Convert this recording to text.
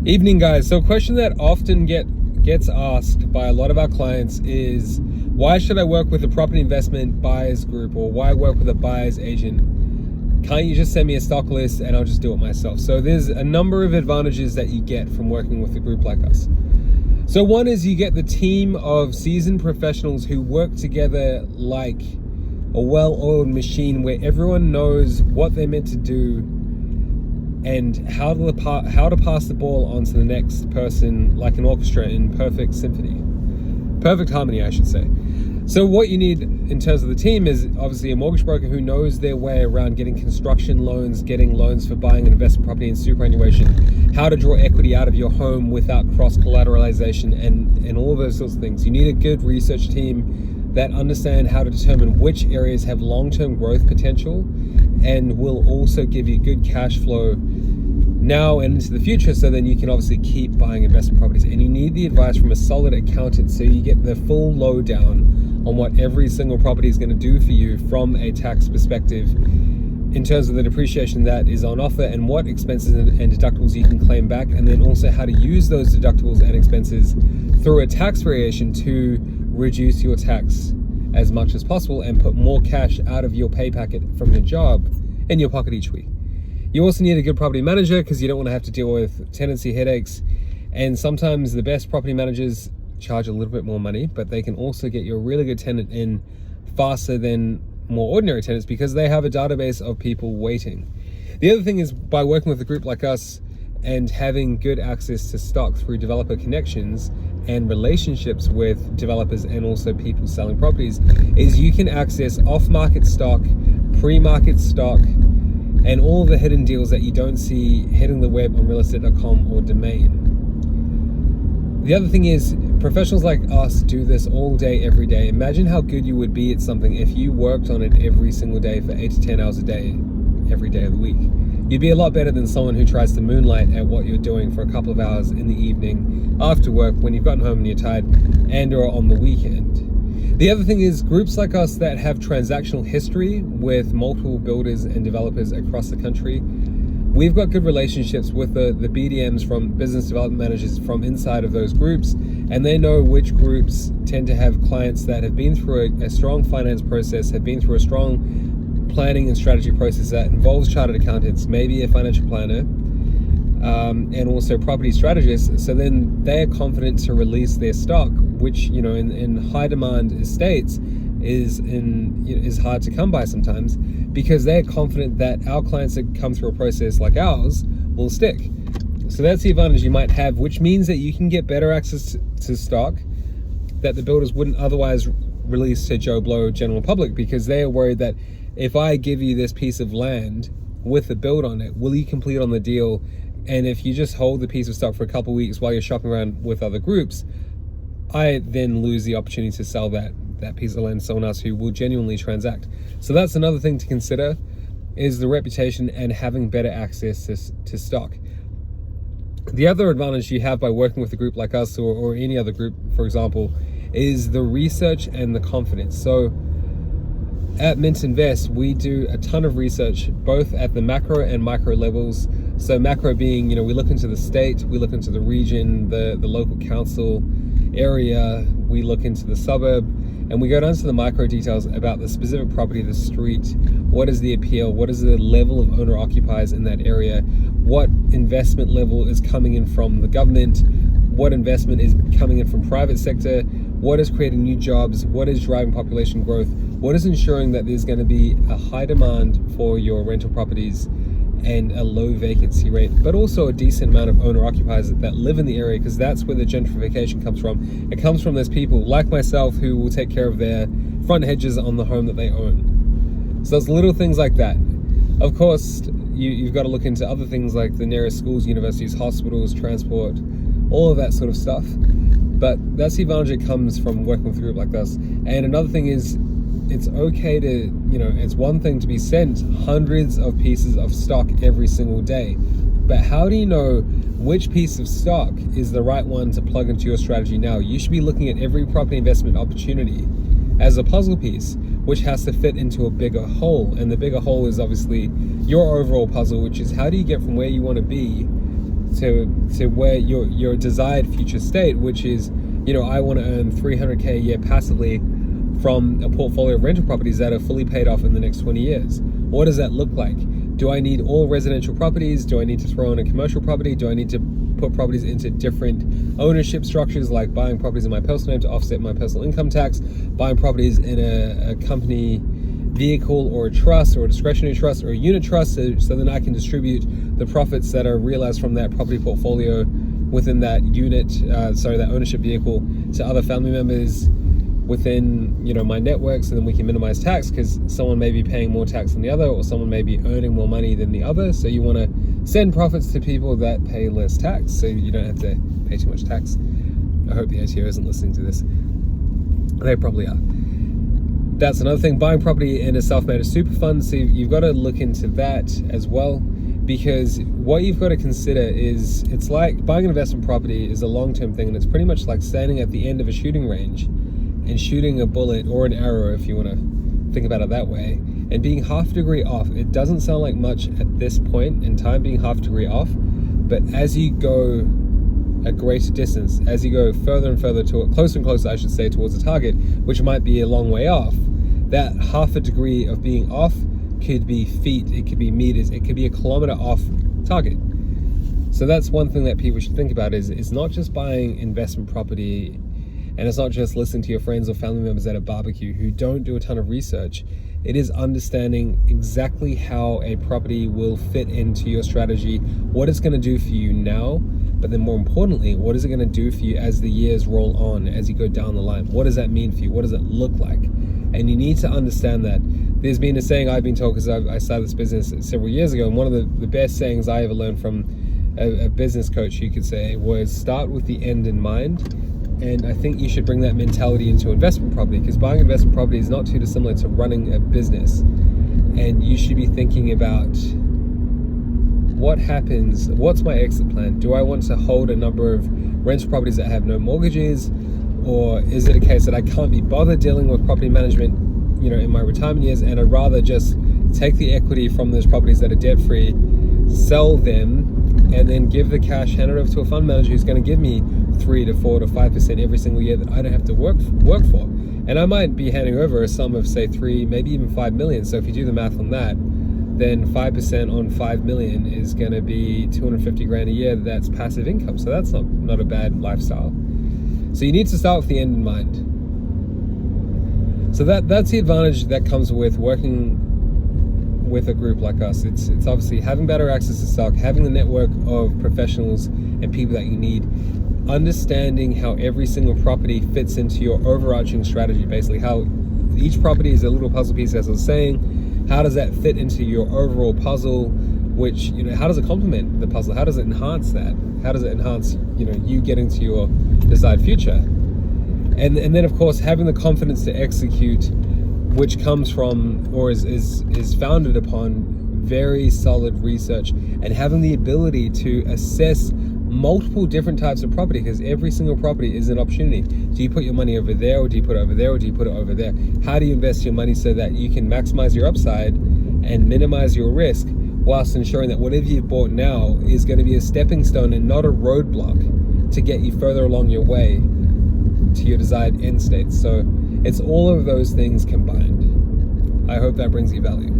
Evening, guys. So a question that often gets asked by a lot of our clients is, why should I work with a property investment buyers group, or why work with a buyer's agent? Can't you just send me a stock list and I'll just do it myself? So there's a number of advantages that you get from working with a group like us. So one is you get the team of seasoned professionals who work together like a well-oiled machine, where everyone knows what they're meant to do and how to pass the ball on to the next person, like an orchestra in perfect harmony, I should say. So what you need in terms of the team is obviously a mortgage broker who knows their way around getting construction loans, getting loans for buying an investment property and superannuation, how to draw equity out of your home without cross-collateralization, and all of those sorts of things. You need a good research team that understand how to determine which areas have long-term growth potential and will also give you good cash flow now and into the future, so then you can obviously keep buying investment properties. And you need the advice from a solid accountant, so you get the full lowdown on what every single property is going to do for you from a tax perspective, in terms of the depreciation that is on offer and what expenses and deductibles you can claim back, and then also how to use those deductibles and expenses through a tax variation to reduce your tax as much as possible and put more cash out of your pay packet from your job in your pocket each week. You also need a good property manager, because you don't want to have to deal with tenancy headaches. And sometimes the best property managers charge a little bit more money, but they can also get you a really good tenant in faster than more ordinary tenants, because they have a database of people waiting. The other thing is, by working with a group like us and having good access to stock through developer connections and relationships with developers and also people selling properties, is you can access off-market stock, pre-market stock, and all the hidden deals that you don't see hitting the web on realestate.com or Domain. The other thing is, professionals like us do this all day, every day. Imagine how good you would be at something if you worked on it every single day for 8 to 10 hours a day, every day of the week. You'd be a lot better than someone who tries to moonlight at what you're doing for a couple of hours in the evening, after work, when you've gotten home and you're tired, and or on the weekend. The other thing is, groups like us that have transactional history with multiple builders and developers across the country, we've got good relationships with the BDMs, from business development managers from inside of those groups, and they know which groups tend to have clients that have been through a strong finance process, have been through a strong planning and strategy process that involves chartered accountants, maybe a financial planner, and also property strategists. So then they are confident to release their stock, which, in high demand estates is hard to come by sometimes, because they're confident that our clients that come through a process like ours will stick. So that's the advantage you might have, which means that you can get better access to stock that the builders wouldn't otherwise release to Joe Blow general public, because they are worried that if I give you this piece of land with a build on it, will you complete on the deal? And if you just hold the piece of stock for a couple of weeks while you're shopping around with other groups, I then lose the opportunity to sell that piece of land to someone else who will genuinely transact. So that's another thing to consider, is the reputation and having better access to stock. The other advantage you have by working with a group like us, or any other group, for example, is the research and the confidence. So at Mint Invest, we do a ton of research, both at the macro and micro levels. So macro being, we look into the state, we look into the region, the local council area, we look into the suburb, and we go down to the micro details about the specific property, the street, what is the appeal, what is the level of owner occupiers in that area, what investment level is coming in from the government, what investment is coming in from private sector, what is creating new jobs, what is driving population growth, what is ensuring that there's going to be a high demand for your rental properties and a low vacancy rate, but also a decent amount of owner occupiers that live in the area, because that's where the gentrification comes from. It comes from those people like myself who will take care of their front hedges on the home that they own. So there's little things like that. Of course, you've got to look into other things like the nearest schools, universities, hospitals, transport, all of that sort of stuff. But that's the advantage that comes from working with a group like us. And another thing is, it's okay to, it's one thing to be sent hundreds of pieces of stock every single day, but how do you know which piece of stock is the right one to plug into your strategy now? You should be looking at every property investment opportunity as a puzzle piece, which has to fit into a bigger whole. And the bigger whole is obviously your overall puzzle, which is how do you get from where you want to be where your desired future state, which is, I want to earn $300K a year passively from a portfolio of rental properties that are fully paid off in the next 20 years. What does that look like? Do I need all residential properties? Do I need to throw in a commercial property? Do I need to put properties into different ownership structures, like buying properties in my personal name to offset my personal income tax, buying properties in a company vehicle or a trust or a discretionary trust or a unit trust, so then I can distribute the profits that are realized from that property portfolio within that that ownership vehicle to other family members within my network, so then we can minimize tax, because someone may be paying more tax than the other, or someone may be earning more money than the other. So you want to send profits to people that pay less tax, so you don't have to pay too much tax. I hope the ATO isn't listening to this. They probably are. That's another thing. Buying property in a self-managed super fund, so you've got to look into that as well, because what you've got to consider is, it's like buying an investment property is a long-term thing, and it's pretty much like standing at the end of a shooting range and shooting a bullet or an arrow, if you want to think about it that way, and being half a degree off. It doesn't sound like much at this point in time, being half a degree off, but as you go a greater distance, as you go further and further closer and closer, I should say, towards the target, which might be a long way off, that half a degree of being off could be feet, it could be meters, it could be a kilometer off target. So that's one thing that people should think about, is it's not just buying investment property, and it's not just listening to your friends or family members at a barbecue who don't do a ton of research. It is understanding exactly how a property will fit into your strategy, what it's going to do for you now, but then more importantly, what is it going to do for you as the years roll on, as you go down the line? What does that mean for you? What does it look like? And you need to understand that. There's been a saying I've been told, because I started this business several years ago, and one of the best sayings I ever learned from a business coach, you could say, was start with the end in mind. And I think you should bring that mentality into investment property, because buying investment property is not too dissimilar to running a business. And you should be thinking about, what happens, what's my exit plan? Do I want to hold a number of rental properties that have no mortgages? Or is it a case that I can't be bothered dealing with property management, in my retirement years, and I'd rather just take the equity from those properties that are debt-free, sell them, and then give the cash, hand it over to a fund manager who's going to give me 3 to 4 to 5% every single year that I don't have to work for. And I might be handing over a sum of, say, 3, maybe even 5 million. So if you do the math on that, then 5% on 5 million is going to be 250 grand a year. That's passive income. So that's not a bad lifestyle. So you need to start with the end in mind. So that's the advantage that comes with working with a group like us. It's obviously having better access to stock, having the network of professionals and people that you need, understanding how every single property fits into your overarching strategy, basically how each property is a little puzzle piece, as I was saying. How does that fit into your overall puzzle? Which, how does it complement the puzzle? How does it enhance that? How does it enhance, you getting to your desired future? And then, of course, having the confidence to execute, which comes from, or is founded upon, very solid research, and having the ability to assess multiple different types of property, because every single property is an opportunity. Do you put your money over there, or do you put it over there, or do you put it over there? How do you invest your money so that you can maximize your upside and minimize your risk, whilst ensuring that whatever you've bought now is going to be a stepping stone and not a roadblock to get you further along your way to your desired end state? So it's all of those things combined. I hope that brings you value.